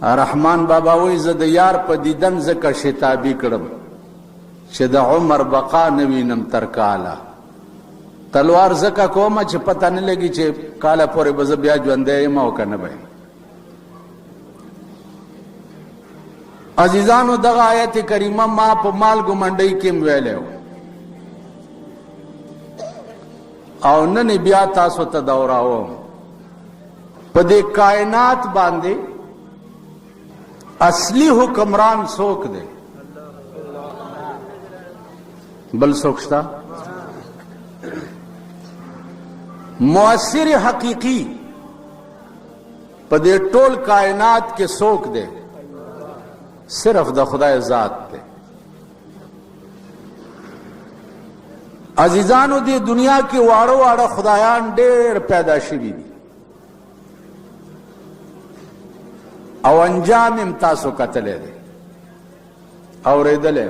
رحمان بابا وی زه د یار په دیدن زکه شتابي کړم چې د عمر بقا نوینم تر کاله تلوار زکه کومه چې پته نه لګي چې کاله پورې به زه بیا ژوندی یم او که نه به یم. عزیزانو دغه آیت کریمه ما په مالګو منډۍ کې م ویلی او نن بیا تاسو ته دوراوم. په دې کائنات باندې اصلی حکمران څوک دی؟ بل څوک شته؟ مؤثر حقیقی په دې ټول کائنات کې څوک دی؟ صرف د خدای ذات دی. عزیزانو دې دنیا کې واړه واړه خدایان ډېر پیدا شوي دي او انجام هم تاسو کتلی دی اورېدلی.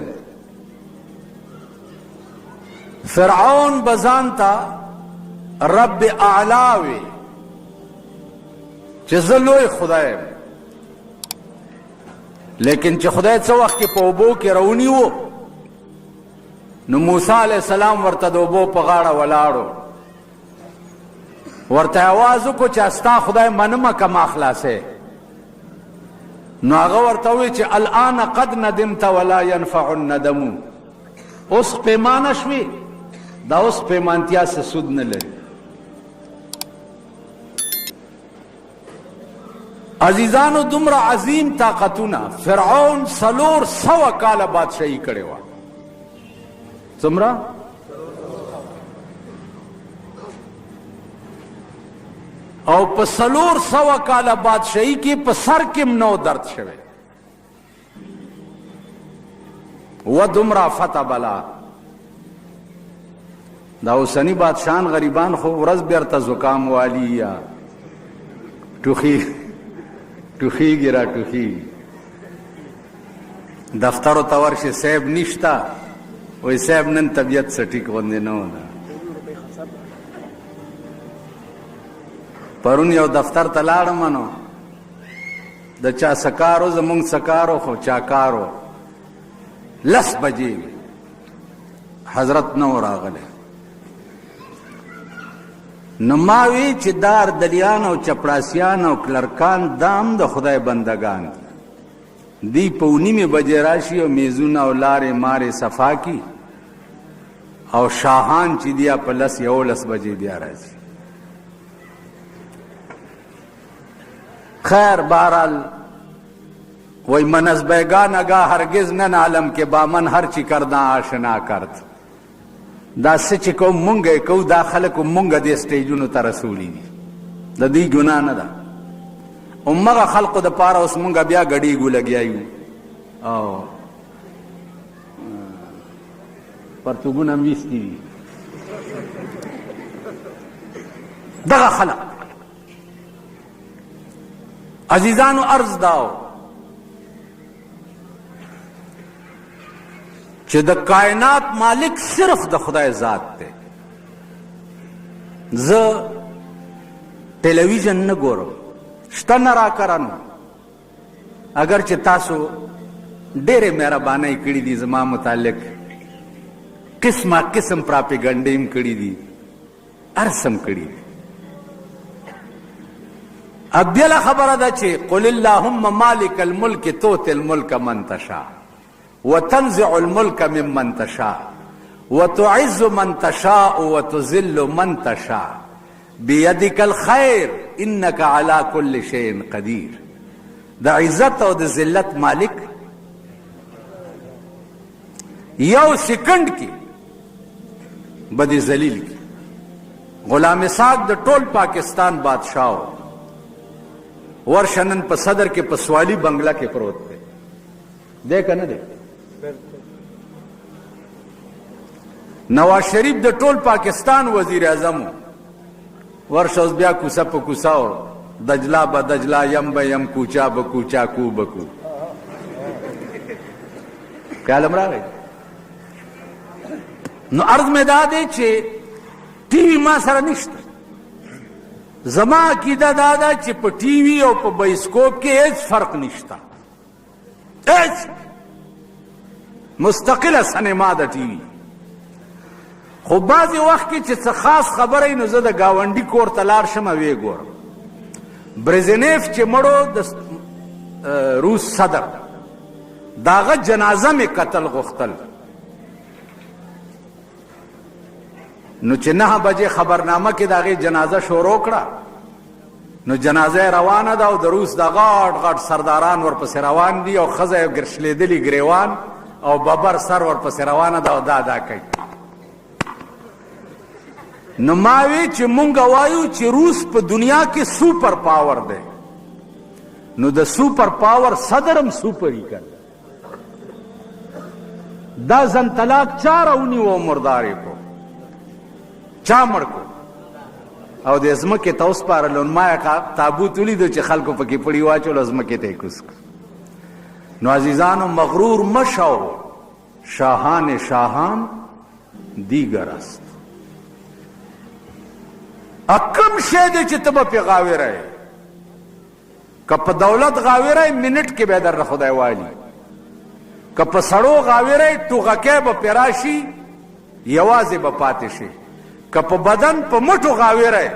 فرعون به ځان ته رب اعلی وي چې زه لوی خدای یم، لیکن چې خدای څه وخت کې په اوبو کې راونیو نو موسی علیه السلام ورته د اوبو په غاړه ولاړو، ورته آواز وکړو چې ستا خدای منمه که ما خلاصې. نو هغه ورته ووی چې الان قد ندمت ولا ينفع الندم. اوس پیمانه شوې، دا اوس پیمانتیا څه سود نه لري. عزیزانو دومره عظیم طاقتونه فرعون 400 کاله بادشاهي کړې وه. څومره؟ او په 400 کاله بادشاهي کې په سر کې نو درد شوی و دومره فتح بلا. دا اوسني بادشاهان غریبان خو ورځ بیرته زکام والی یا ټوخیږي را ټوخیږي. دفترو ته ورشي صاحب نشته، وایي صاحب نن طبیعت څه ټیک غوندې نه و. پرون یو دفتر ته لاړم نو د چا سکارو زمونږ سکارو خو چا کارو 10 بجې حضرت نه و راغلی. نو ما وی چې دا اردلیان او چپړاسیان او کلرکان دام د خدای بندگان دی په 9 بجې راشي او میزونه او لارې مارې صفا کی او شاهان چې دیا په 10 بجې بیا راځي. خیر بہرحال وی من از بیگانگاہ ہرگز نہ عالم کے بامن ہر چی کردہ آشنا کرد. دا سچ کو مونگے کو دا خلق مونگا دے سٹیجونو تا رسولی دی دا دی گناہ ندا امگا خلق دا پارا اس مونگا بیا گڑی گو لگیایو او پرتگونا ویستی دی دا خلق. عزیزانو عرض داو چې د کائنات مالک صرف د خدای ذات دی. زه ټلویزیون نه ګورم، شته نه راکرن، اگر چې تاسو ډېرې مهربانۍ کړي دي زما متعلق، قسمه قسم پراپیګنډې هم کړي دي، هر څه هم کړي دي. ابیله خبره ده چې قل اللهم مالک الملک تؤتي الملک من تشاء وتنزع الملك ممن تشاء وتعز من تشاء وتذل من تشاء بيدك الخير انك على كل شيء قدير. د عزت او د ذلت مالک یو سکند کې بدی ذلیل کی. غلام اسحاق د ټول پاکستان بادشاہ ورشنن په صدر کې په سوالی بنگلا کې پروت دی. دی که نه دی؟ نواز شریف د ټول پاکستان وزیر اعظم ورشه اوس بیا کوڅه په کوڅه او دجلا به دجلا یم به یم کوچا به کوچا کو به کو. خیالم راغی. نو عرض مې دا دی چې ټي وي ما سره نشته، زما عقیده دا ده چې په ټي وي او په بایسکوپ کې هیڅ فرق نشته، هیڅ مستقله سینما ده ټي وي. خو بعضې وخت کې چې څه خاص خبره وي نو زه د ګاونډي کور ته لاړ شم او ویې ګورم. برزنیف چې مړو د روس صدر د هغه جنازه مې کتل غوښتل، نو چې 9 بجې خبرنامه کې د هغې جنازه شروع کړه نو جنازه روانه ده او د روس د غاټ غاټ سرداران ورپسې روان دي او ښځه یې ګرشلېدلي ګریوان او ببر سر ورپسې روانه ده او دا کوي. نو ما وی چې مونږ وایو چې روس په دنیا کې سوپر پاور دی، نو د سوپر پاور صدر هم سوپري کړ. دا زن طلاق چا راونیو مردارې کو، چا مړ کو او د ځمکې ته وسپارلو. ما یې تابوت ولیدو چې خلکو پکې پړي واچولو، ځمکې ته یې کوز کړ. نو عزیزانو مغرور مشو، شاهان شاهان دیگر است. کم شی دی چې ته به پې غاویره یې، که په دولت غاویره یې منټ کې به در خدای والي، که په سړو غاویره یې ټوغکی به پې راشي یوازې به پاتې شي، که په بدن په مټو غاویره یې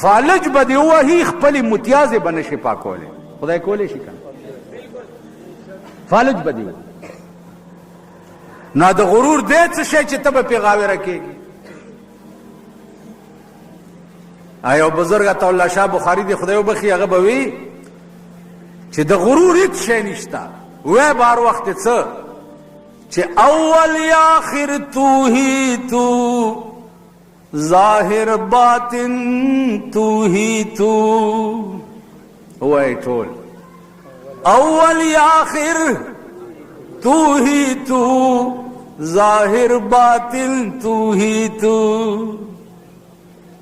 فالج به دې ووهي خپلې متیازې به نشي پاکولی. خدای کولی شي که فالج به دې نو د غرور دی څه شی چې ته به پې غاویره کېږي. یو بزرګ عطا الله شاه بخاري دی خدای وبخي، هغه به وي چې د غرور هیڅ شی نشته. وی بار وخت څه چې اول یا آخر تو ہی تو، ظاهر باطن تو ہی تو. وی ټول اول یا آخر تو ہی تو، ظاهر باطن تو ہی تو.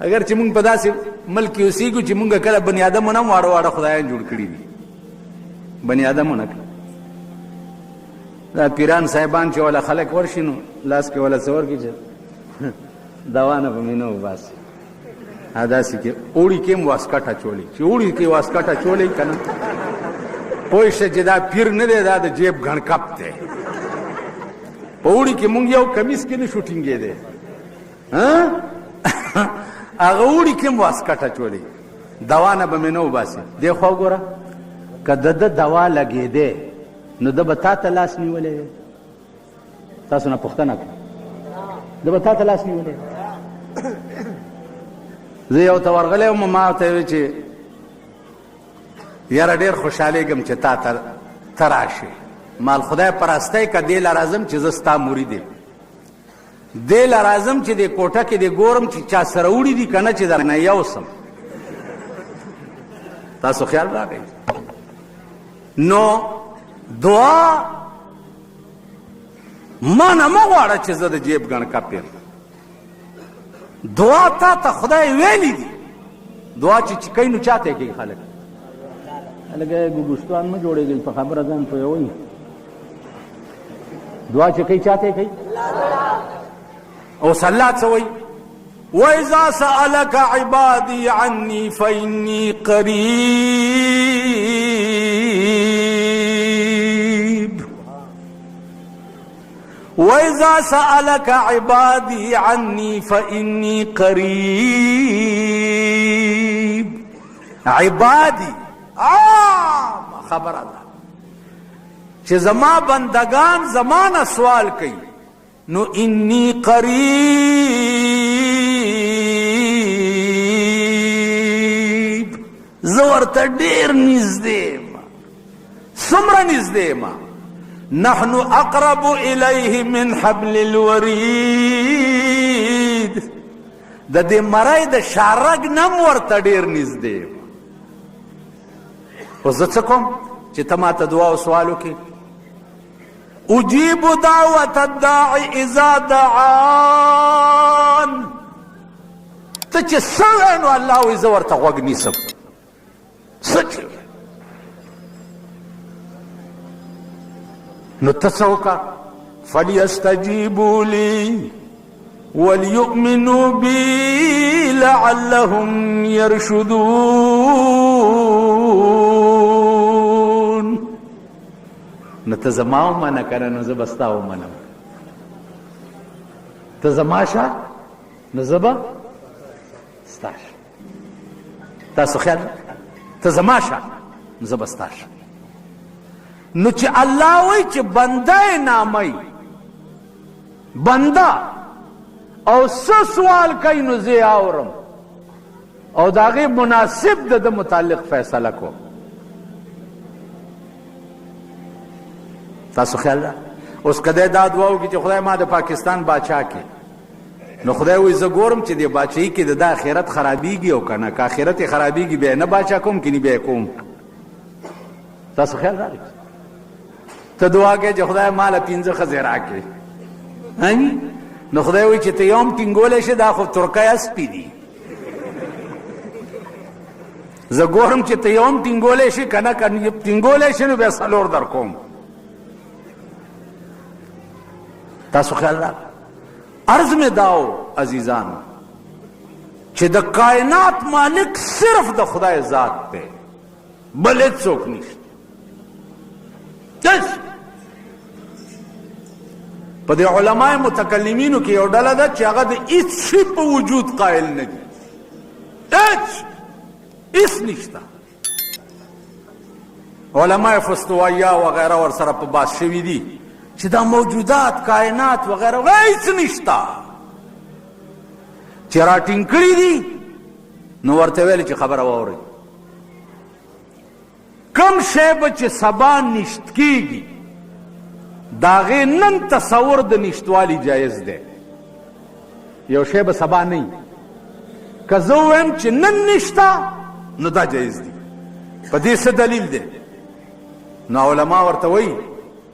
اگر چې مونږ په داسې ملک کې اوسېږو چې مونږ کله بني ادمونه هم واړه واړه خدایان جوړ کړي دي، بني ادمونه دا پیران صاحبان چې ولا خلک ورشي نو لاس کې ولا څه ورکړي چې دوا نه په مینه وباسي، داسې کې اوړي کې هم واسکټ اچولی، چې اوړي کې واسکټ اچولی که نه پوه شه چې دا پیر نه دی، دا د جیب غڼکپ دی. په اوړي کې مونږ یو کمیس کې نه شو ټینګېدی، هغه اوړي کې هم واسکټ اچولی، دوا نه به مې نه وباسي. دې خوا وګوره که د ده دوا لګېدی نو ده به تا ته لاس نیولی دی. تاسو نه پوښتنه کړه، ده به تا ته لاس نیولی. زه یو ته ورغلی وم، ما ورته ویل چې یاره ډېر خوشحالېږم چې تا ته راشې، مال خدای پرستی که دې له راځم چې زه ستا مرید یم، دې له راځم چې دې کوټه کې دې ګورم چې چا سره وړي دي که نه چې در نه یوسم. تاسو خیال راغی. نو دعا ما نه مه غواړه چې زه د جیب ګڼکپ یم، دعا تا ته خدای ویلی دي. دعا چې کوي نو چاته یې کوي خلک. هلکه ګوګوشتوان مه جوړېږئ په خبره ځان پوهوئ. دعا چې کوي چاته یې کوي اوس الله څه وایي؟ وَإِذَا سَأَلَكَ عِبَادِي عَنِّي فَإِنِّي قَرِيبٌ. وَإِذَا سَأَلَكَ عِبَادِي عَنِّي فَإِنِّي قَرِيبٌ. عبادی عام خبر ده چې زما بندگان زمانه سوال کوي نو انی قریب، زه ورته ډېر نږدې ما. څومره نږدې ما؟ نحن اقرب الیه من حبل الورید. د دې مرۍ د شارګ نم ورته ډېر نږدې ما. خو زه څه کوم چې ته ماته دعا او سوال وکړې؟ اجیب دعوت الداعی اذا دعان. ته چې څه وایې نو الله وایي زه ورته غوږ نیسم. څه چې نو ته څه وکړه؟ فلیستجیبوا لی ولیؤمنوا بی لعلهم يرشدون. نو ته زما ومنه کنه نو زه به ستا ومنم. ته زما شه نو زه به ستا شه. تاسو خیال ته زما شه نو زه به ستا شه. نو چې الله وایي چې بنده نامئ بنده او څه سوال کوي نو زه اورم او د هغې مناسب د متعلق فیصله کوم. تاسو خیال ده اوس که دی دا دعا وکړي چې خدای ما د پاکستان باچا کې، نو خدای وایي زه ګورم چې د باچایي کې د ده آخرت خرابېږي او که نه که آخرت یې خرابېږي بیا یې نه باچا کوم کني بیا یې کوم. تاسو خیال راغلی ته دعا کوې چې خدای ما له 5 ښځې راکړې، نو خدای وایي چې ته یو هم ټینګولی شې دا خو ترکی اسپي دي. زه ګورم چې ته یو هم ټینګولی شې که نه که ټینګولی شې نو بیا 4 در کوم. تاسو خیال راغلی عرض میں داو عزیزانو چې د کائنات مالک صرف د خدای ذات دی، بل هیڅوک نشته. په دې علماء متکلمینو کې یو ډله ده چې هغه د هیڅ شي په وجود قائل نه دي، هیڅ نشته. علماء فستوایه وغیره ورسره په باس شوي دي چې دا موجودات کائنات وغیره هیڅ نشته. چې راټینګ کړي دي نو ورته ویل چې خبره واورئ کم شی به چې سبا نشت کېږي د هغې نن تصور د نشتوالي جایز دی. یو شی به سبا نه وي، که زه ووایم چې نن نشته نو دا جایز دی. په دې څه دلیل دی؟ نو علما ورته وایي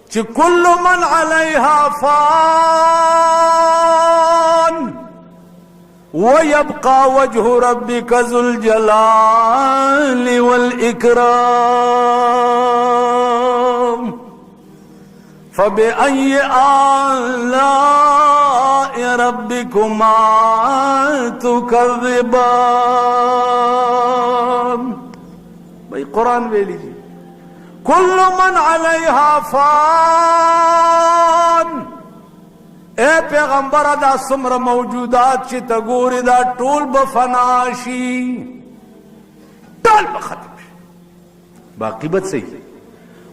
چې کل من علیها فان ويبقى وجه ربك ذو الجلال والإكرام فبأي آلاء ربكما تكذبان. بھائی قرآن ویلی جی کل من علیها فان. اے پیغمبر دا څومره موجودات چې ته ګورې دا ټول به فنا شي، ټول به ختم شي، باقي به څه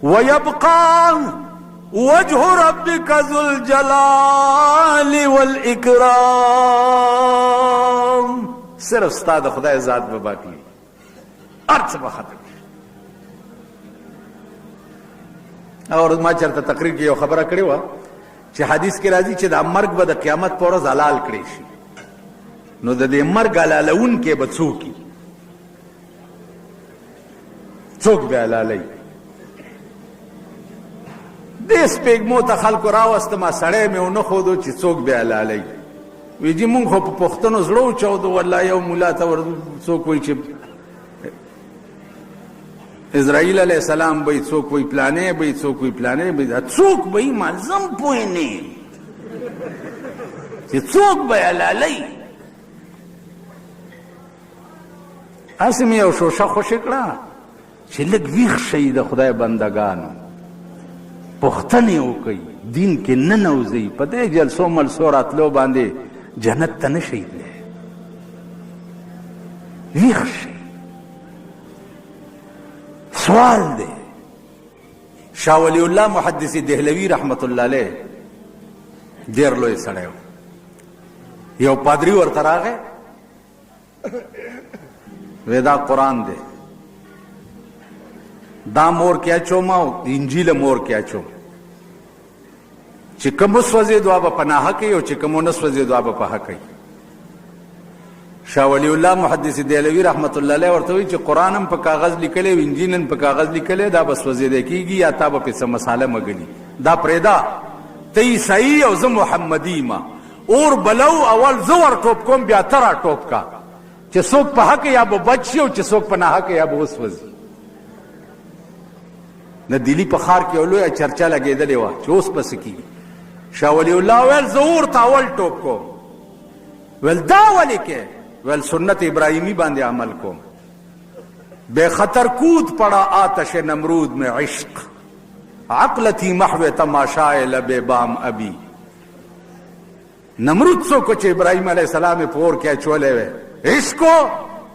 ويبقى وجه ربك ذو الجلال والإكرام. صرف ستا د خدای ذات به باقي، هر څه به ختم شي. اور ما چرته تقریر کې یو خبره کړې وه چې حدیث کې راځي چې دا مرګ به د قیامت په ورځ حلال کړی شي. نو د دې مرګ حلالونکی به څوک وي؟ څوک به حلالوي؟ دې سپېږمو ته خلکو راوستما، سړی مې ونه ښودو چې څوک به حلالوي. وایي جي مونږ خو په پښتنو زړه وچاودو. والله یو ملا ته څوک وایي چې اسرائیل علیہ السلام بھئی څوک وی پلانے بھئی څوک وی پلانے بھئی څوک بھئی ملزم پوئی نه چې څوک به حلالوي. هسې مې یو شوشه خوشې کړه چې لږ ویښ شئ د خدای بندګانو، پوښتنې وکئ، دین کې ننوځئ. په دې جلسو ملسو راتلو باندې جنت ته نه شئ تللی. ویښ شئ. سوال دی. شاه ولی الله محدث دهلوي رحمت الله علیه ډېر لوی سړی و. یو پادري ورته راغی، وی دا قرآن دی، دا مور کې اچوم او انجیل مور کې اچوم، چې کوم وسوځي دعا به په ناحقه کوي او چې کوم ونه سوځي دعا به په حق کوي. شاه ولی الله محدث دهلوي رحمت الله علیه ورته وایي چې قرآن هم په کاغذ لیکلی او انجیل هم په کاغذ لیکلی، دا به سوځېدی کېږي یا تا به پې څه مساله مګلي. دا پرېږده، ته عیسایي او زه محمدي یم. اور بلو اول زه ور ټوپ کوم بیا ته را ټوپ کا، چې څوک په حق یا به بچ شي او چې څوک په ناحقه یا به وسوځي. د دلی په ښار کې یو لویه چرچه لګېدلې وه چې اوس به څه کېږي. شاه ولی الله ویل زه اور ته اول ټوپ کوم. ویل دا ولې کې؟ ویل سنت ابراہیمی باندې عمل کوم. بے خطر کود پڑا آتش نمرود میں عشق، عقل تھی محو تماشائے لب بام ابی. نمرود څوک چې ابراهیم علیه السلام پور کې اچولې وې، عشقو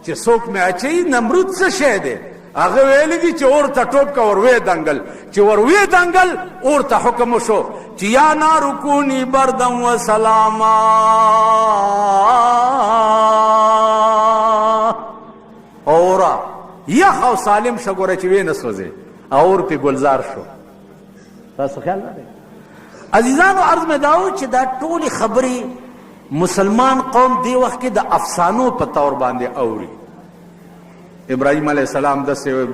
چې څوک مې اچوي نمرود څه شی دی؟ هغه ویلی دي چې اور ته ټوپ که وروې دنګل، چې وروې دنګل اور ته حکم وشو چې یا نار کونی بردم و سلاما، اورا یخ او سالم شه ګوره چې وې نه سوځې، اور پې ګلزار شو. تاسو خیال لرئ عزیزانو؟ عرض مې دا و چې دا ټولې خبرې مسلمان قوم دی وخت کې د افسانو په طور باندې اوري. ابراهیم علیه السلام داسې و،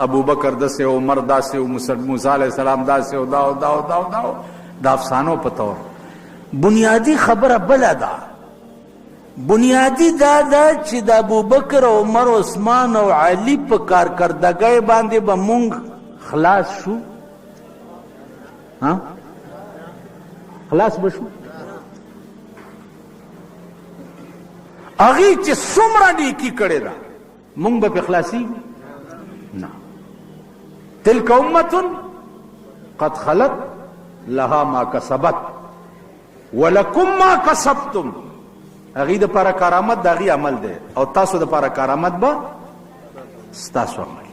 ابو بکر داسې و، عمر داسې و، موسی علیه السلام داسې و، دا دا دا دا د افسانو په طور. بنیادی خبره بله ده، بنیادی دا ده چې د ابو بکر او عمر او عثمان او علي په کارکردګۍ باندې به مونږ خلاص شو. خلاص به شو. هغې چې څومره نیکي کړې ده مونږ به پې خلاصېږو نه. تلک امة قد خلت لها ما کسبت ولکم ما کسبتم. هغې دپاره کرامت د هغې عمل دی او تاسو دپاره کرامت به ستاسو عمل.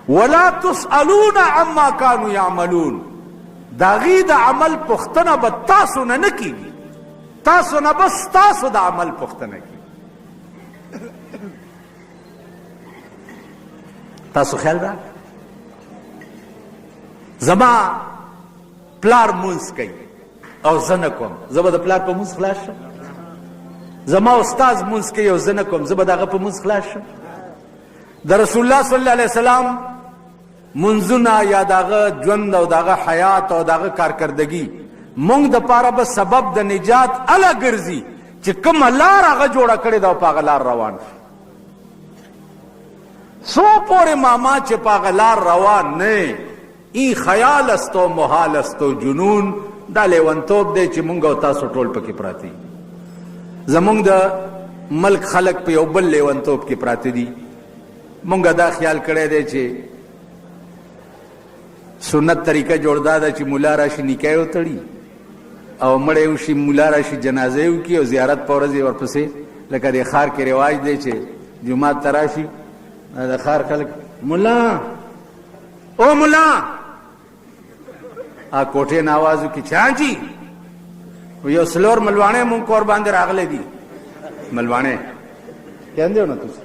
ولا تسألون عما كانوا يعملون. د هغې د عمل پوښتنه به تاسو نه نه کېږي، تاسو نه بس تاسو د عمل پوښتنه کېږي. تاسو خیال را زما پلار مونځ کوي او زه نه کوم، زه به د پلار په مونځ خلاص شم؟ زما استاذ مونځ کوي او زه نه کوم، زه به د هغه په مونځ خلاص شم؟ د رسول الله صلی الله علیه وسلم منځونه یا د هغه ژوند او د هغه حیات او د هغه کارکردګي مونږ دپاره به سبب د نجات اله ګرځي چې کومه لار هغه جوړه کړې ده او په هغه لار روان شو. څو پورې ماما چې په هغه لار روان نه، این خیال است و محال است و جنون، دا لیونتوب دی چې مونږ او تاسو ټول پکې پراته دي. زمونږ د ملک خلک په یو بل لیونتوب کې پراته دي. مونږ دا خیال کړی دی چې سنت طریقه جوړ دا ده چې مولا راشي نکاح وتړي او مړی وشي، مولا راشي جنازه یې وکړي او زیارت په ورځ یې ورپسې لکه د ښار کې رواج دی چې جومات ته راشي د ښار خلک ملا او ملا کوټې نه آواز وکړي چې ها جي یو څلور ملواڼې مونږ کور باندې راغلی دي. ملواڼې کیندې نو تاسو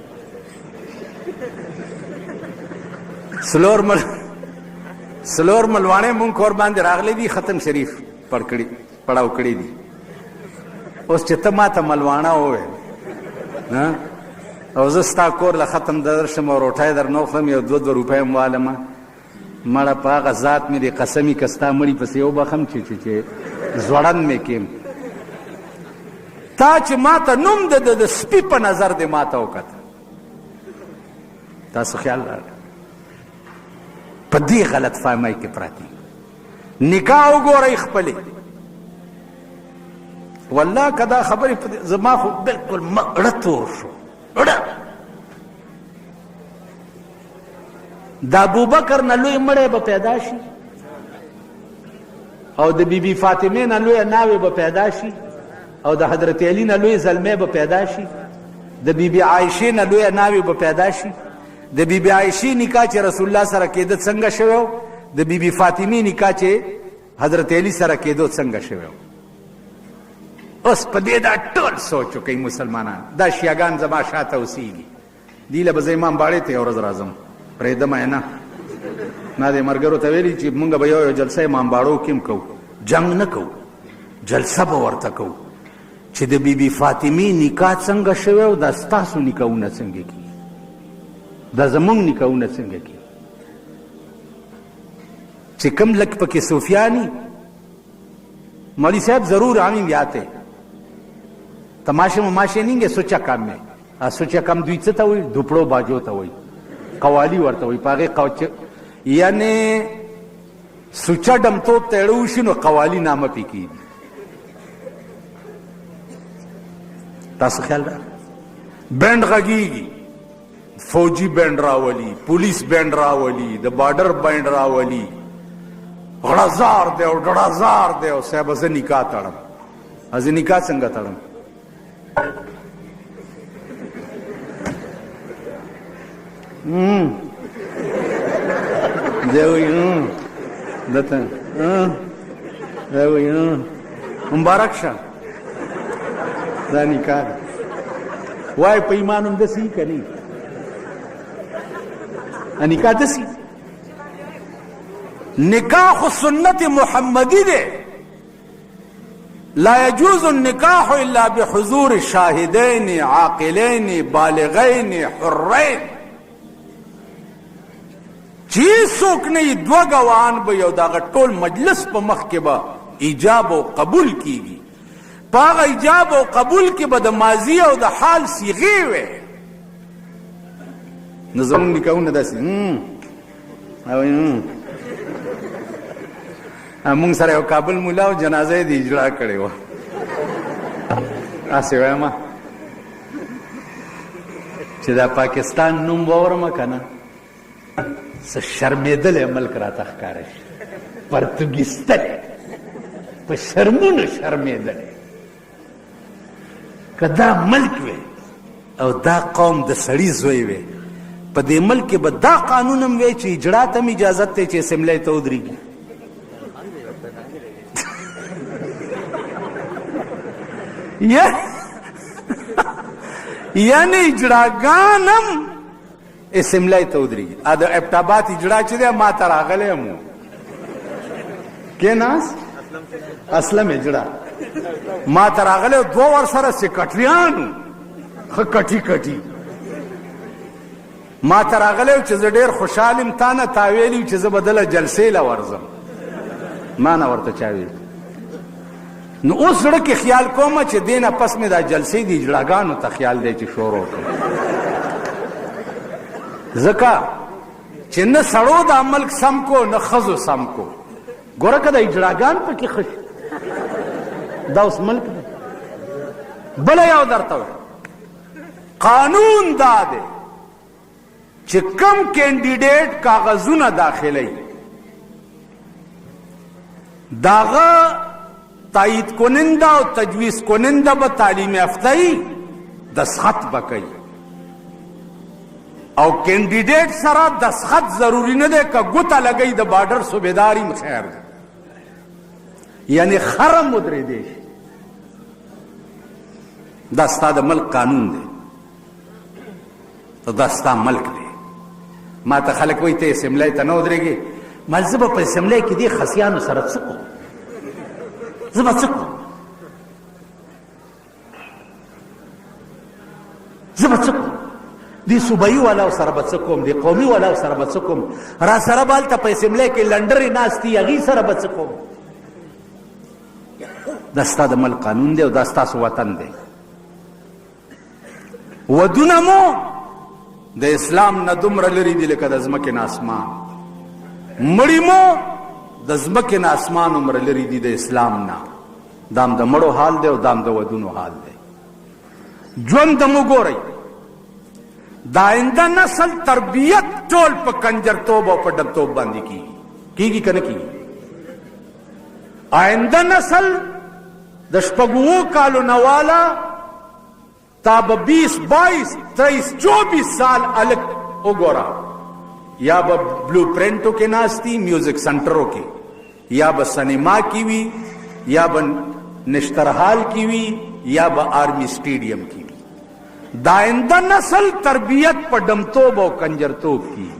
سلور ملواڼې مونږ کور باندې راغلی دي، ختم شریف پړاو کړي دي. اوس چې ته ما ته ملواڼه وویل او زه ستا کور له ختم درشم او روټۍ در نه وخورم، یو 2 روپۍ م والمه، مړه په هغه ذات مې د قسمي که ستا مړي پسې وبخم چې زوړند مې کیم. تا چې ما ته نوم د سپي په نظر دې ما ته وکته. تاسو خیال راغله په دې غلط فهمۍ کې پراته نکاح وګورئ خپلې. والله که دا خبرې زما خو بلکل اړه تور شو، اړه. د ابوبکر نه لوی مړی به پیدا شي او د بیبي فاطمې نه لویه ناوې به پیدا شي او د حضرت علي نه لوی زلمی به پیدا شي، د بیبي عایشې نه لویه ناوې به پیدا شي. د بیبي عایشې نکاح چې رسول الله سره کېده څنګه شوی و، د بیبي فاطمې نکاح چې حضرت علي سره کېدو څنګه شوی و. اوس په دې دا ټول سوچ وکئ مسلمانان. دا شیعګان زما شاته اوسېږي، دې له به زه امام باړې ته یو ورځ راځم، پرېږدم یې نه. ما دې ملګرو ته ویلي چې مونږ به یو جلسه امام باړو کې هم کوو، جنګ نه کوو، جلسه به ورته کوو چې د بیبي فاطمې نکاح څنګه شوی او دا ستاسو نکاحونه څنګه کېږي، دا زمونږ نکاحونه څنګه کېږي. چې کم لږ پکې صوفیانی مولوی صاحب ضرور آمین یاتے تماشے مماشے نہیں گے سوچا کام میں سوچا کام دوی څه ته وایي دوپړو باجو ته وایي قوالی ورته وایي په هغې یعنې سوچا ډمتوب ته اړه وشي نو قوالی نامه پې کېږي. تاسو خیال راغلی بینډ غږیږي، فوجي بینډ راولي، پولیس بینډ راولي، د بارډر بینډ راولي، غړزار دی او ډړزار دی او صاحب زه نکاح تړم. زه نکاح څنګه تړم؟ دی وایي دته دی وایي مبارک شه دا نکاح ده. وای په ایمان هم داسې که نه نکاح داسې نکاح خو سنت محمدی ده. لا يجوز النکاح الا بحضور شاهدین عاقلین بالغین حرین. چې څوک نه دوه ګواهان به یو دغه ټول مجلس په مخ کې به ایجاب او قبول کیږي. په هغه ایجاب او قبول کې به د ماضي او د حال صیغې وي. نو زمونږ نکاحونه داسې مونږ سره یو کابل مولا او جنازه یې د اجرا کړې وه. هسې وایم چې دا پاکستان نوم واورم که نه څه شرمېدلی ملک راته ښکاره شي. پرتګیستلی په شرمونو شرمېدلی. که دا ملک وی او دا قوم د سړي زوی وی په دې ملک کې به دا قانون هم وی چې اجرا ته هم اجازت دی چې اسمبلی ته ودرېږي. یعنی اجراګان هم اسمبلی ته ودرېږي. د ابټاباد اجرا چې دی ما ته راغلی یم کېناست اسلم اجرا ما ته راغلی دوه ورسره سکرټریانو ښه کټي کټي ما ته راغلی چې زه ډېر خوشحال یم تا نه تا ویلي چې زه به دله جلسې له ورځم. ما نه ورته چا ویلي. نو اوس زړه کې خیال کومه چې دې نه پس مې دا جلسې د اجراګانو ته خیال دی چې شروع کړم. ځکه چې نه سړو دا ملک سم کو نه ښځو سم کو. ګوره که د اجراګان پکې ښه شي دا اوس ملک دی. بله یو درته قانون دا دی چې کم کینډیډیټ کاغذونه داخلوي داغه تایید کننده او تجویز کننده به تعلیم یافته وي دستخط به کوي او کینډیډیټ سره دستخط ضروری نه دی که ګوته لګوي د بارډر صوبیدار یم خیر دی. یعنی خرم ودرېدی شي. دا ستا د ملک قانون دی. دا ستا ملک دی. ما ته خلک وایي ته اسمبلی ته نه ودرېږې. ما زه به په اسمبلی کې دې خسیانو سره څه کوم؟ زه به څه کوم؟ زه به څه کوم؟ دې صوبایي والاو سره به څه کوم؟ دې قومي والاو سره به څه کوم؟ را سره به هلته په اسمبلی کې لنډرې ناستي هغې سره به څه کوم؟ دا ستا د ملک قانون دی او دا ستاسو وطن دی. ودونه مو د اسلام نه دومره لرې دي لکه د ځمکې نه اسمان. مړي مو د ځمکې نه اسمان عمره لرې دي د اسلام نه. دا هم د مړو حال دی او دا هم د ودونو حال دی. ژوند ته مو ګورئ د آینده نسل تربیت ټول په کنجرتوب او په ډبتوب باندې کیږي که نه کیږي؟ آینده نسل د شپږ کالو نه والا تا به 20 22 23 24 سال الک وګوره. یا به بلو پرنټو کې ناستی میوزک سنټرو کې، یا به سینما کې وي، یا به نشترحال کې وي، یا به آرمی سټیډیم کې وي. د آینده نسل تربیت په ډمتوب او کنجرتوب کی.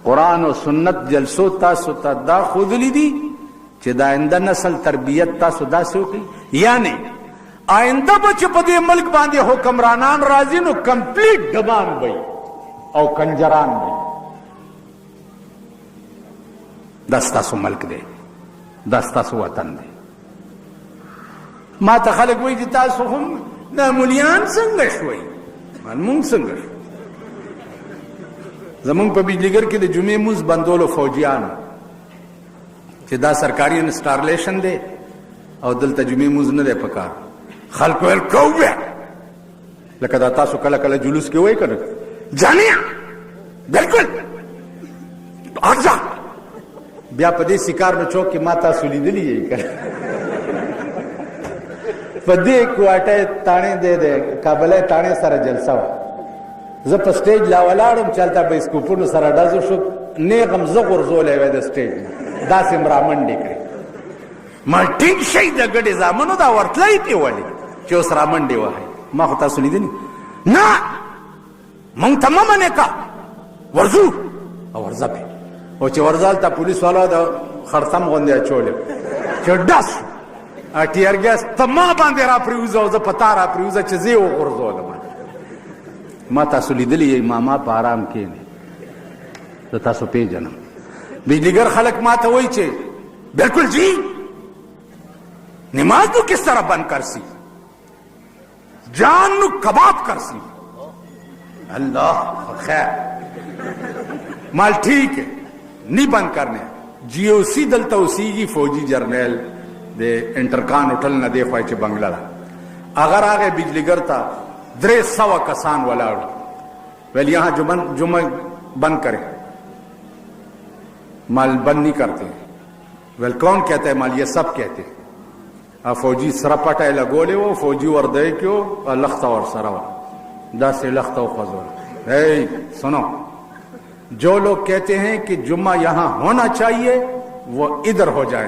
قرآن او سنت جلسو تاسو ته دا ښودلي دي چې د آینده نسل تربیت تاسو داسې وکړئ. یعنی آینده به چې په دې ملک باندې حکمرانان راځي نو کمپلیټ ډمان وي او کنجران وي. دا ستاسو ملک دی، دا ستاسو وطن دی. ما ته خلک وایي چې تاسو هم دا مولیان څنګه شوئ؟ مونږ څنګه شو؟ زمونږ په بجلیګر کې د جمعې مونځ بندولو فوجیانو چې دا سرکاري انسټالیشن دی او دلته جمعې مونځ نه دی پکار. خلق ویل کوه لکه دا تاسو کله کله جلوس کې وای کنه جانیا بالکل ارجا بیا په دې سکار نو چوک کې ما تاسو لیدلی یې کنه په دې کوټه تانه دې کابل تانه سره جلسه و زه په سټیج لا ولاړم چلته به سکوپونو سره ډازو شو نیغم زه غرزولې وې د سټیج داسې مرامنډې کړې ما ټینګ شي د ګډې زامنو دا ورتلای پیولې چې اوس رامنډې وهي ما خو تاسو لیدلی نه مونږ ته مه منې کا ورځو او ورځه پې او چې ورځال ته پولیس والا د خړسم غوندې اچولې چې ډس ټیر ګیس ته ما باندې را پرېوځه او زه په تا را پرېوځه چې زه یې وغورځولم ما تاسو لیدلی ماما په آرام کښېنې زه تاسو پیژنم بجلیګر خلک ما ته وایي چې بالکل جی نماز نو کس طرح بند کرسی جان نو کباب کرسی اللہ خیر مال ٹھیک ہے نہیں بند کرنے جی او سی دلتا اوسیگی فوجی جرنیل دے انٹرکان اٹھل نہ دے خواہ چے بنگلہ اگر آگے بجلیگر تا 300 کسان ولاڑو ویل یہاں جمعہ بند کرے مال بند نہیں کرتے ویل کون کہتا ہے مال یہ سب کہتے ہیں فوجی سره پټه لګولې وو فوجي وردی کېو لخته ورسره وه داسې لخته وخوځوله ای سنو جو لوگ کہتے ہیں کہ جمعہ یہاں ہونا چاہیے وہ ادھر ہو جائے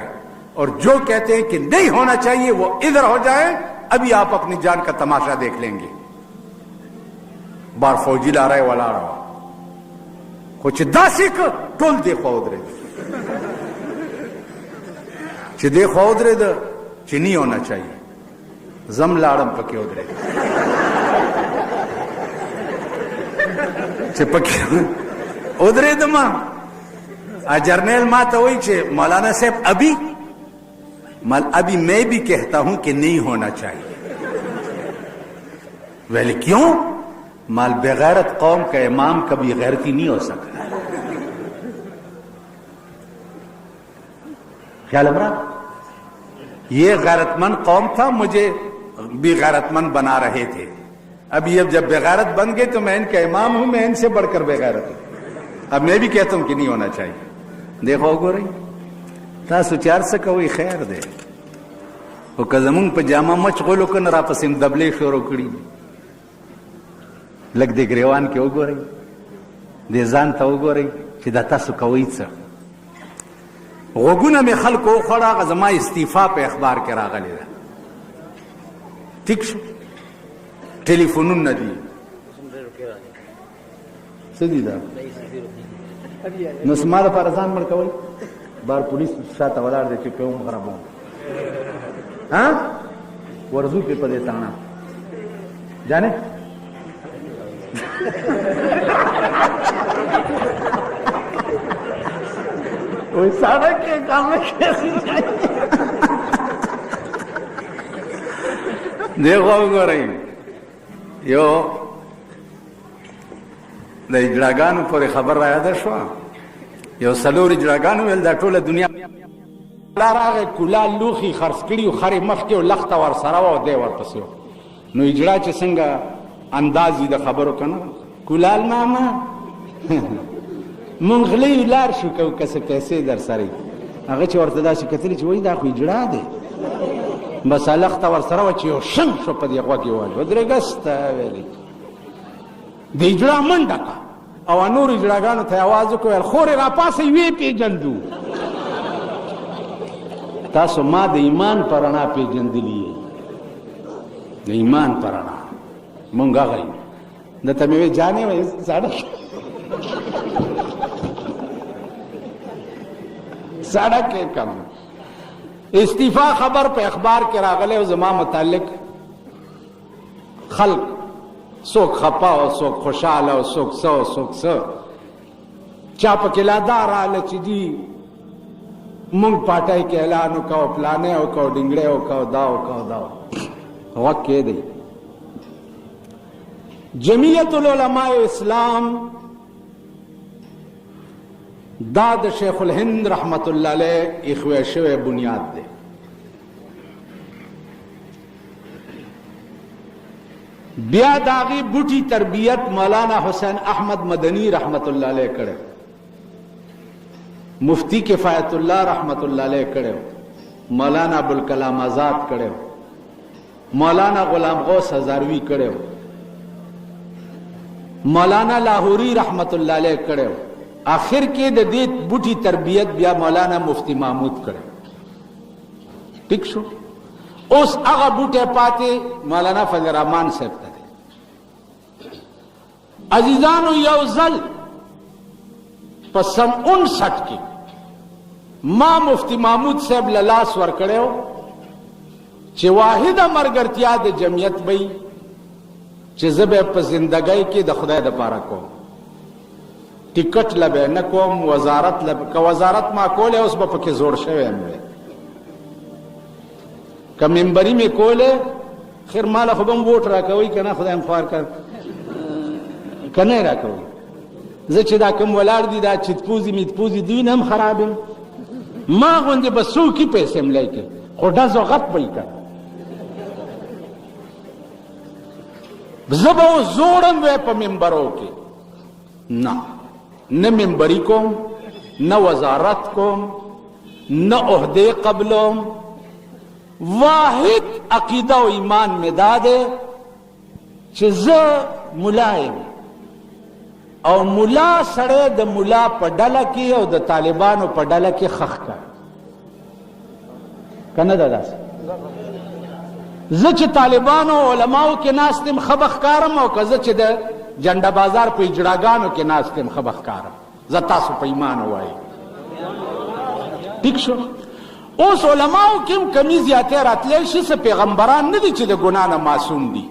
اور جو کہتے ہیں کہ نہیں ہونا چاہیے وہ ادھر ہو جائے ابھی آپ اپنی جان کا تماشا دیکھ لیں گے بار فوجی لا رہے ولا رہا کچھ داسی کا ټول دی خوا ودرېد چې دی خوا ودرېد چې نہیں ہونا چاہیے زم لاړم پکې ودرېد چې پکې ودرېدم جرنیل ما ته وایي چې مولانا صاحب ابھی میں بھی کہتا ہوں کہ نہیں ہونا چاہیے ویلے کیوں مال بغیرت قوم کا امام کبھی غیرتی نہیں ہو سکتا خیال امرا یہ غیرت مند قوم تھا مجھے بھی غیرت مند بنا رہے تھے ابھی اب جب بغیرت بن گئے تو میں ان کا امام ہوں میں ان سے بڑھ کر بغیرت ہوں اب میں بھی کہتا ہوں کہ نہیں ہونا چاہیے دیکھو گو رہی تاسو چار سے کوئی خیر دے وہ کزمون پہ جامع مچ غلو کن را پسیم دبلے شورو کڑی لگ دے گریوان کے اوگو رہی دے زان تا اوگو رہی چی دا تاسو کوئی سا غوگونا میں خلقو خورا غزما استعفا پہ اخبار کے راغلی دا ٹھیک شو ٹیلیفونون ندی سدی دا نسما دا پارزان مرکوئی بار پولیس شاہ تولار دے چکے ہوں خرابوں ہاں ورزو کے پدے تانا جانے کوئی سارا کے کام میں کیسی جائے دیکھو گو رہی یو دا اجراگانو پوری خبر را یاد شو یو سلور اجراگانو ویل دا ټوله دنیا لار هغه کولال لوخي خرڅ کړي او خرې مخکې او لخته ورسره وه او دی ورپسې نو اجرا چې څنګه انداز وي د خبرو که نه کولال ماما مونږ غلی لار شو کوو که څه پیسې در سره هغه چې ورته داسې کتلې چې وایي دا خو اجرا دی بس لخته ورسره وه چې یو شنګ شو په دې غوږ یې وویل ودرېږه سته ویلې د اجرا منډه که او نور اجراګانو ته یې اواز وکړو ویل خورې راپاسئ ویې پېژندو تاسو ما د ایمان په رڼا پېژندلي یې د ایمان په رڼا مونږ هغه یو درته مې وې جانې وایي سړک یې کم استعفا خبر په اخبار کې راغلی او زما متعلق خلق څوک خپه او څوک خوشحاله او څوک څه او څوک څه چا پکې لا دا راغله چې دي مونږ پاټۍ کې اعلان وکړو پلانې وکړو ډنګړې وکړو دا وکړو دا غوږ کېدی جمعیت العلماء اسلام دا د شیخ الهند رحمت الله علیه ایښوی شوی بنیاد دی بیا داغی بوٹی تربیت مولانا حسین احمد مدنی رحمت اللہ علیہ کڑے، مفتی کفایت اللہ رحمت اللہ علیہ کڑے، مولانا ابوالکلام آزاد کڑے، مولانا غلام غوث ہزاروی کڑے، مولانا لاہوری رحمت اللہ علیہ کڑے، آخر کے دید بوٹی تربیت بیا مولانا مفتی محمود کڑے. ٹھیک شو؟ اس اغا بوٹے پاتے مولانا فضل الرحمان صاحب تا دے. عزیزانو یوزل پسن 59 کی ما مفتی محمود صاحب للاس ور کڑے ہو چه واحد مرگرتیا د جمعیت بئی چه زبے پا زندگی کی د خدای د پارا کوم، ٹکٹ لبے نکوم، وزارت لبے که وزارت ما کولے اس با پکی زور شوے ہمیں، که ممبری میں کولے خیر مالا خوبم ووٹ را کوئی کنا خدای مخوار کر کنے را کوئی زچ دا کم ولار دی دا چتپوزی میتپوزی دوی نم خرابیم ما غنده بسو کی پیسے ملائی کے خودا زغط بئی کر زبا زورم وے پا ممبروں کے نا نہ ممبری کوم نہ وزارت کوم نہ عہدے قبلوم، واحد عقیدہ و ایمان میں دادے چیز ملائم او ملا سڑے دا ملا پا ڈالا کی او دا طالبانو پا ڈالا کی خخ کا کنا دا سا زچ طالبانو علماء کے ناستم خبخ کارم او کزچ دا جنڈا بازار پہ اجڑاگانو کے ناستم خبخ کارم زتاسو پہ ایمان ہوئی. ٹھیک شو؟ اس علماء کم کمی زیادہ راتلیشی سے پیغمبران ندی چی دا گناہ معصوم دی،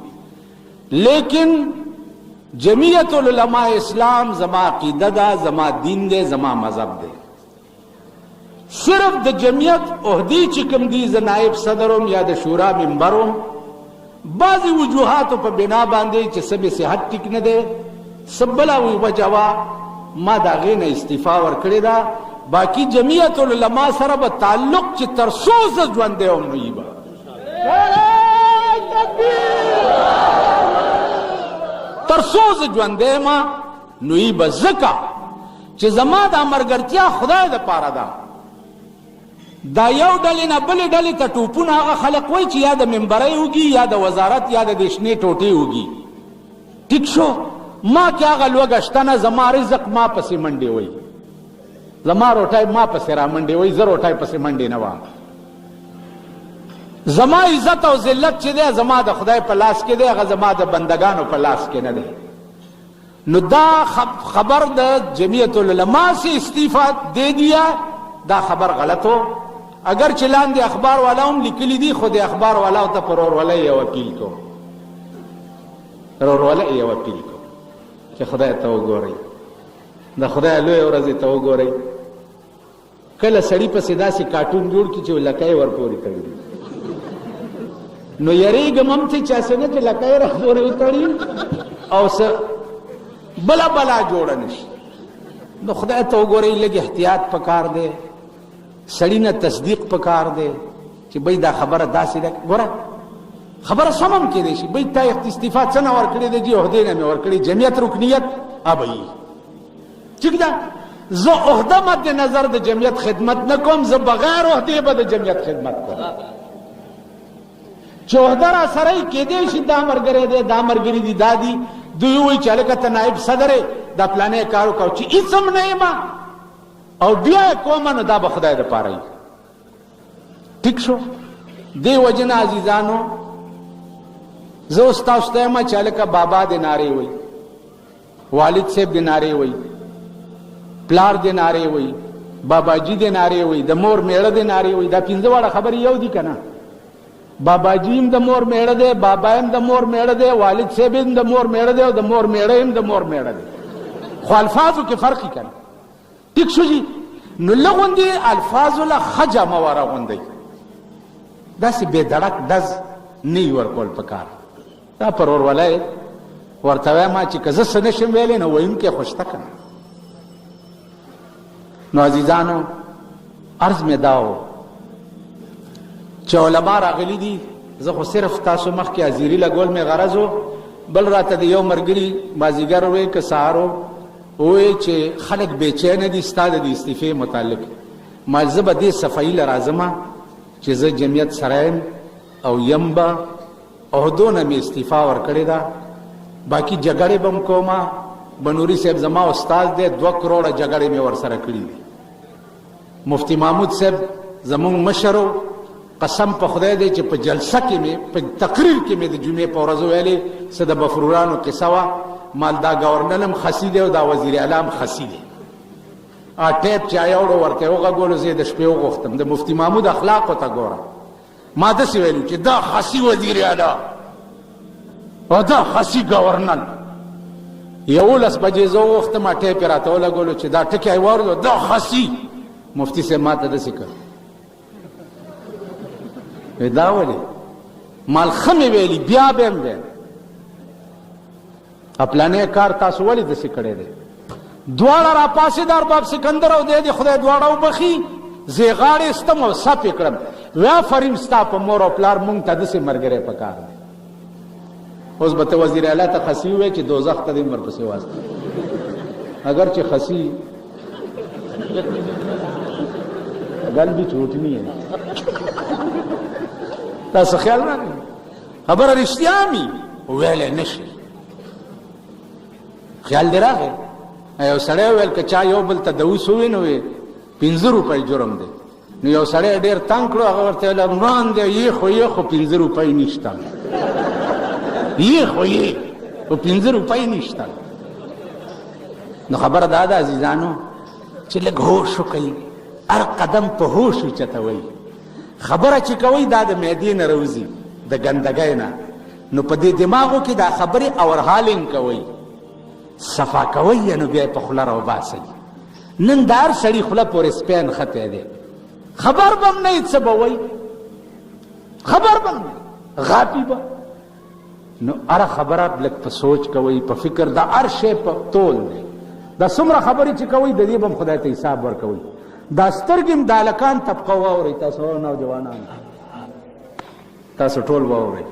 لیکن جمعیت العلماء اسلام زما عقیدہ دا، زما دین دے، زما مذہب دے. صرف دا جمعیت عہدی چکم دی ز نائب صدرم یا دا شورا ممبرم بعضی وجوہاتو پا بنا باندے چی سب صحت ٹک ندے سبلا وی وجوا ما دا غین استعفا ورکڑی دا، باقی جمعیت العلماء سر با تعلق چی ترسوز جواندے ہم نئی با. ترسوز جواندے ما نئی با زکا چی زما دا مرگرتیا خدای دا پارا دا دا یو ڈلی نا بلی ڈلی تا ٹوپون آغا خلق وی چی یا دا ممبرائی ہوگی یا دا وزارت یا دا دشنے ٹوٹی ہوگی. ٹھیک شو؟ ما کیا آغا لوگ اشتانا زما رزق ما پسی منڈی ہوئی، زما روٹائی ما پسی را منڈی ہوئی، زر روٹائی پسی منڈی نوا. زما عزت او ذلت چی دے زما دا خدای پلاس کے دے، اگا زما دا بندگانو پلاس کے ندے. نو دا خبر دا جمعیت العلماء سے استعفا دے دیا، دا خبر غلط ہو. اگر چلان دے اخبار والا ہم لکلی دی، خود اخبار والا ہوتا پر اور والا یا وکیل کو اور والا یا وکیل کو کہ خدای تو گو رہی دا خدای لوی اور رضی تو گو رہی. کل سڑی پا صدا سی کارٹون جوڑ کی چو لکائی ورپوری کردی نو یری گمم تھی چاسے نا چو لکائی ورپوری اتری او سا بلا بلا جوڑنش. نو خدای تو گو رہی لگی احتیاط پکار دے، سڑی نا تصدیق پکار دے کہ بھئی دا خبر دا سی لگ گورا خبر سمم کے دیشی بھئی تا استعفا چنا ورکڑی دے جی عہدے میں ورکڑی جمعیت رکنیت آبئی ٹھیک دا زو عہدہ مد نظر دا جمعیت خدمت نکم، زو بغیر عہدے با دا جمعیت خدمت کم. چو عہدہ را سرائی کے دیشی دا مرگرے دے دا مرگری دی دا دی دوی چلکتا نائب صدر دا پلانے کارو کاو چی اسم نیما او بیا کومن دا بخدای دا پا رہی. ٹھیک شو؟ دے وجن عزیزانو زو استاستیما چلکا بابا دے نارے ہوئی، والد صاحب دے نارے ہوئی، پلار دے نارے ہوئی، بابا جی دے نارے ہوئی، دا مور میڑا دے نارے ہوئی. دا پینزواڑا خبر یو دی کنا بابا جیم دا مور میڑا دے، بابایم دا مور میڑا دے، والد صاحبیم دا مور میڑا دے، دا مور میڑایم دا مور میڑا دے. خو الفاظو کے فرقی کنا. ٹھیک شو جی؟ نو لگون دی الفاظو لا خجا موارا گوندی دا سی بے دڑک دز نی ورکول پکار دا پر اور والای ورطوی ما چی کزا سنشم ویلے نو ویم کے خوشتا کنا. نو عزیزانو عرض میں داو چه علماء راغلی دی، زخو صرف تاسو مخ کی ازیری لگول میں غرضو بل راته د یو ملګري مازدیګر وی که سهار وی چې خلک بېچینه دي ستا د استعفې متعلق. ما زه به دې صفایي له راځمه چې زه جمعیت سره یم او یم به عهدو نه مې استعفا ورکړې ده، باقي جګړې به م کومه. بنوري صاحب زما استاد دی، 2 کروڑه جګړې مې ورسره کړي دي. مفتی محمود صاحب زمونږ مشر و، قسم په خدای دی چې په جلسه کې مې په تقریر کې مې د جمعې په ورځ ویلې څه د بفرورانو قصه وه، مال دا ګورنر هم خسي دی او دا وزیر اعلی هم خسي دی. ټیپ چې یوړو ورته وغږولو، زه د شپې وغوښتم د مفتی محمود اخلاقو ته ګوره. ما داسې ویلو چې دا خسي وزیر اعلی او دا خسي ګورنر. 11 بجې زه وغوښتم، ټیپ یې راته ولګولو چې دا ټکی واورېدو دا خسي. مفتی صاحب ما ته داسې کړ، دا ولې مال ښه مې ویلي بیا به هم دی پلانې کار تاسو ولې داسې کړی دی؟ دواړه راپاسېد ارباب سکندر او دی خدای دواړه وبخي. زه یې غاړې ایستم او سپ یې کړم، وی آفرین ستا په مور او پلار مونږ ته داسې ملګری پکار دی. اوس به ته وزیر اعلی ته خسي ووایې چې دوزخ ته دې ورپسې واستوي، اگر چې خسي گل بھی چھوٹنی ہے. تاسو خیال راغی خبره رښتیا مې ویلی نشي. خیال دې راغی یو سړی وویل که چا یو بل ته دوس ووایي نو 15 روپۍ جرم دی. نو یو سړی ډېر تنګ کړو، هغه ورته ویل وران دی یې خو 15 روپۍ نشته، یې خو 15 روپۍ نشته. نو خبره دا ده عزیزانو چې لږ هوش وکئ، هر قدم په هوش اوچته وئ. خبره چې کوئ دا د معدې نه راوځي، د ګندګۍ نه. نو په دې دماغو کې دا خبرې اورهالینګ کوئ، صفا کوئ، نو بیا یې په خوله راوباسئ. نن د هر سړي خوله پورې سپین خطی دی، خبر به م نه یې څه به وایي، خبر به م نه غاپي به. نو هره خبره لږ په سوچ کوئ، په فکر. دا هر شی په تول دی. دا څومره خبرې چې کوئ د دې به م خدای ته حساب ورکوئ. دا سترګې م د هلکان طبقه واورئ، تاسو نوجوانان تاسو ټول واورئ.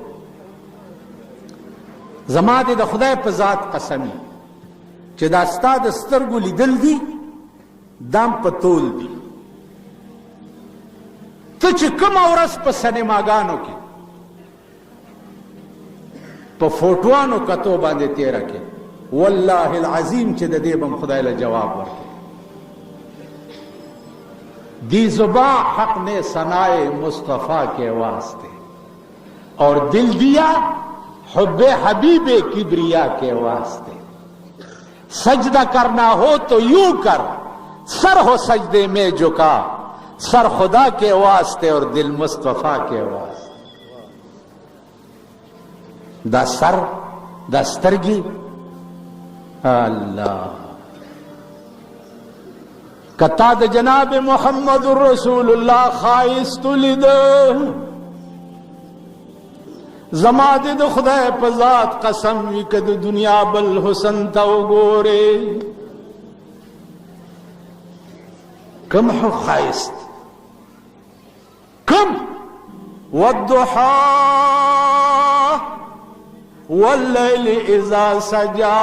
زما دې د خدای په ذات قسمي چې دا ستا د سترګو لیدل دي دام په تول دي. ته چې کومه ورځ په سینماګانو کې په فوټوانو کتو باندې تیره کې، والله العظیم چې د دې به م خدای له جواب ورکړي. دی زباں حق نے ثنائے مصطفیٰ کے واسطے اور دل دیا حب حبیب کبریا کے واسطے. سجدہ کرنا ہو تو یوں کر، سر ہو سجدے میں جھکا، سر خدا کے واسطے اور دل مصطفیٰ کے واسطے. دا سر دا سترگی اللہ کتا د جناب محمد رسول الله خایست لید. زما د خدای په ذات قسم وي که د دنیا بل حسن ته وګورې، کم خایست کم. والضحى واللیل اذا سجا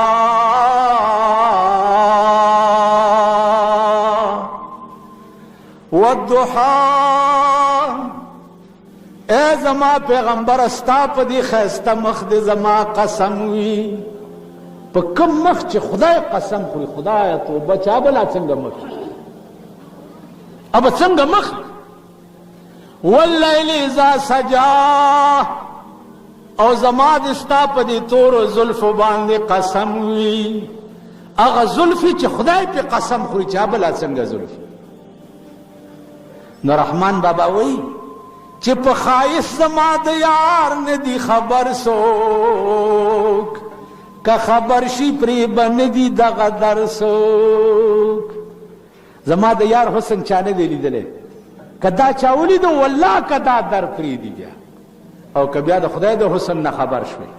والضحى. اے زما پیغمبر استا په دې خسته مخ دې زما قسم وي، په کوم مخ چې خدای قسم خوري. خدای توبه چا بلا څنګه مخ اب څنګه مخ. واللیل اذا سجا، او زما دې ستا په دې تور زلفو باندې قسم وي. هغه زلفې چې خدای په قسم خوري، چا بلا څنګه زلفې. نو رحمان بابا وی چې په خایس زما د یار نه دی خبر څوک، که خبر شي پرې به نه دی دغه در څوک. زما د یار حسن چا نه دی لیدلی، که دا چا ولیدو والله که دا در پرېږدي بیا، او که بیا د خدای د حسن نه خبر شوی.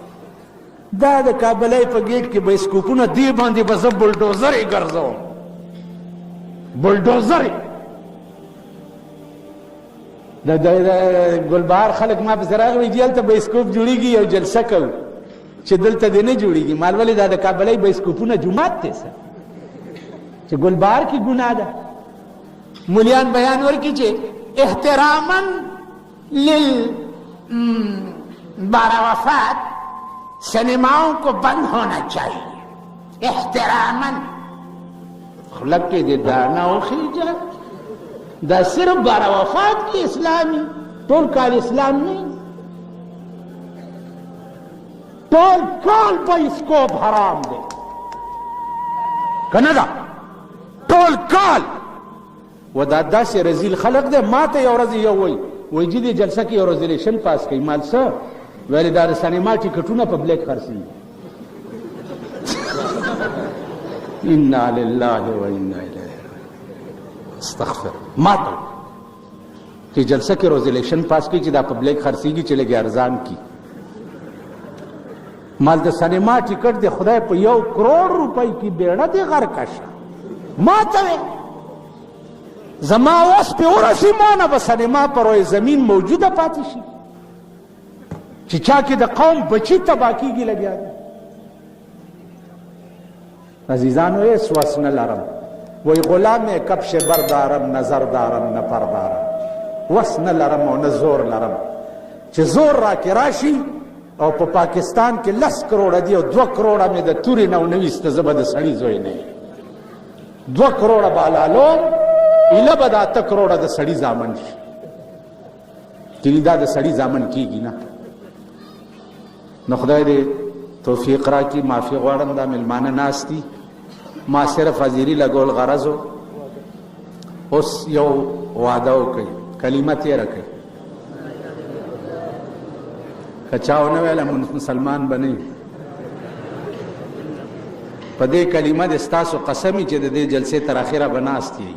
دا د کابلۍ په ګیټ کې بایسکوپونه دې باندې به زه بلډوزرې ګرځوم، بلډوزرې. د ګلبهار خلک ما پسې راغلي چې هلته بایسکوپ جوړېږي، یو جلسه کوو. چې دلته دې نه جوړېږي. مال ولې دا د کابلۍ بایسکوپونه جومات دی سر چې ګلبهار کې ګناه ده. مولیان بیان ورکړي چې احتراما للباراوفات سنیماؤں کو بند ہونا چاہیے احتراما. خلق کې دې دانا وخیجه دا صرف باراوفات کې اسلامي ټول کال اسلام نه ټول کال بایسکوپ حرام دی کنه دا ټول کال. و دا داسې رزیل خلق دی. ما ته یو ورځ یو وایي چې دې جلسه کې یو ریزولیشن پاس کوي. مال څه ویلې دا د سینما ټکټونه په بلیک خرڅېږي. انا لله و انا الیه استغفر. ما ته چې جلسه کې ریزولیشن پاس کوي چې دا په بلیک خرڅېږي چې لږ ارزان کړي. مال د سینما ټکټ دی خدای په 1 کروڑ روپۍ کې بیړه دی غرقه شه. ما ته زما اوس پې ورسي ما نه به سینما په روی زمین موجوده پاتې شي چې چا کې د قوم بچي تباه کېږي لګیا دی. عزیزانو هیڅ وس نه لرم. وی غلام کفش بردارم نظر دارم نه پردارم. وس نه لرم او نه زور لرم چې زور راکې راشي او په پاکستان کې 10 کروڑه دی او 2 کروڑه مې د تورې نه ونویسته زه به د سړي زوی نه یم. 2 کروڑه به حلالوم ایله به د 8 کروڑه د سړي زامن شي. کینی دا د سړي زامن کېږي نه. نو خدای دې توفیق راکړي. معافي غواړم دا مېلمانه ناست دي. ما صرف حاضري لګول غرض و. اوس یو وعده وکړئ کلمه تېره کړئ. که چا ونه ویله مسلمان به نه یو. په دې کلمه د ستاسو قسم چې د دې جلسې تر اخره به ناست یئ.